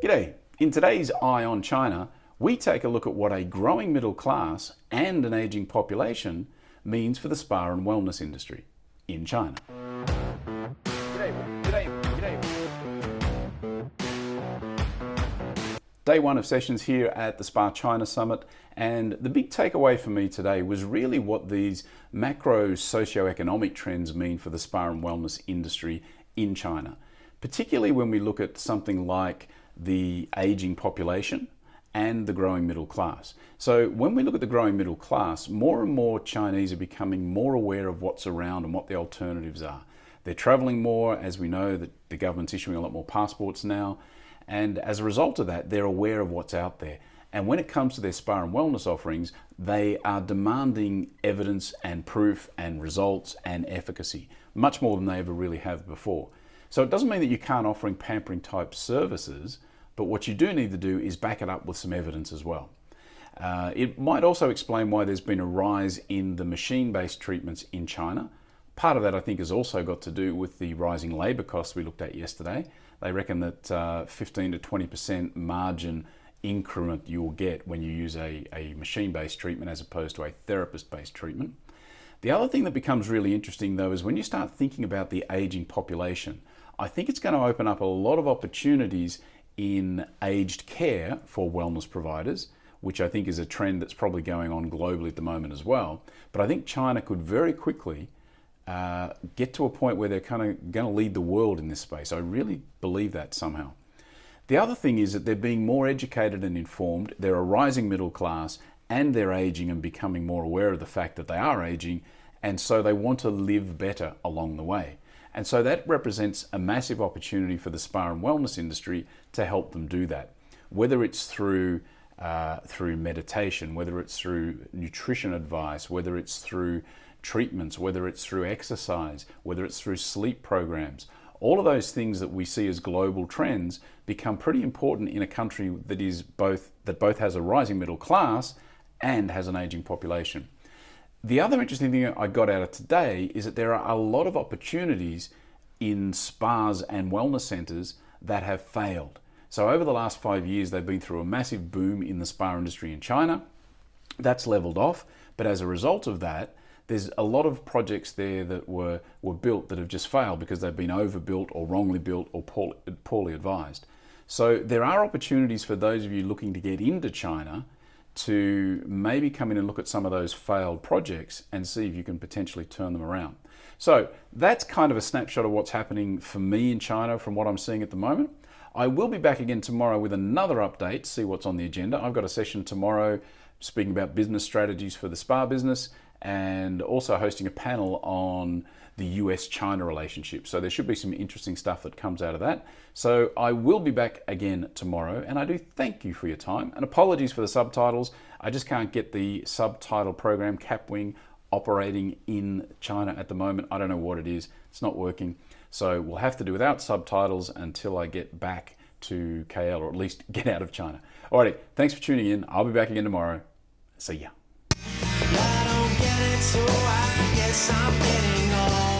G'day. In today's Eye on China, we take a look at what a growing middle class and an aging population means for the spa and wellness industry in China. Day one of sessions here at the Spa China Summit, and the big takeaway for me today was really what these macro socioeconomic trends mean for the spa and wellness industry in China, particularly when we look at something like the aging population and the growing middle class. So when we look at the growing middle class, more and more Chinese are becoming more aware of what's around and what the alternatives are. They're traveling more, as we know that the government's issuing a lot more passports now. And as a result of that, they're aware of what's out there. And when it comes to their spa and wellness offerings, they are demanding evidence and proof and results and efficacy, much more than they ever really have before. So it doesn't mean that you can't offering pampering type services, but what you do need to do is back it up with some evidence as well. It might also explain why there's been a rise in the machine-based treatments in China. Part of that, I think, has also got to do with the rising labour costs we looked at yesterday. They reckon that 15 to 20% margin increment you will get when you use a machine-based treatment as opposed to a therapist-based treatment. The other thing that becomes really interesting, though, is when you start thinking about the aging population, I think it's going to open up a lot of opportunities in aged care for wellness providers, which I think is a trend that's probably going on globally at the moment as well. But I think China could very quickly get to a point where they're kind of going to lead the world in this space. I really believe that somehow. The other thing is that they're being more educated and informed. They're a rising middle class and they're aging and becoming more aware of the fact that they are aging, and so they want to live better along the way. And so that represents a massive opportunity for the spa and wellness industry to help them do that. Whether it's through meditation, whether it's through nutrition advice, whether it's through treatments, whether it's through exercise, whether it's through sleep programs, all of those things that we see as global trends become pretty important in a country that both has a rising middle class and has an aging population. The other interesting thing I got out of today is that there are a lot of opportunities in spas and wellness centers that have failed. So over the last 5 years, they've been through a massive boom in the spa industry in China. That's leveled off, but as a result of that, there's a lot of projects there that were built that have just failed because they've been overbuilt or wrongly built or poorly advised. So there are opportunities for those of you looking to get into China to maybe come in and look at some of those failed projects and see if you can potentially turn them around. So that's kind of a snapshot of what's happening for me in China from what I'm seeing at the moment. I will be back again tomorrow with another update, see what's on the agenda. I've got a session tomorrow speaking about business strategies for the spa business and also hosting a panel on the US-China relationship. So there should be some interesting stuff that comes out of that. So I will be back again tomorrow, and I do thank you for your time, and apologies for the subtitles. I just can't get the subtitle program, Capwing, operating in China at the moment. I don't know what it is. It's not working. So we'll have to do without subtitles until I get back to KL, or at least get out of China. Alrighty, thanks for tuning in. I'll be back again tomorrow. See ya. I don't get it, so I guess I'm getting old.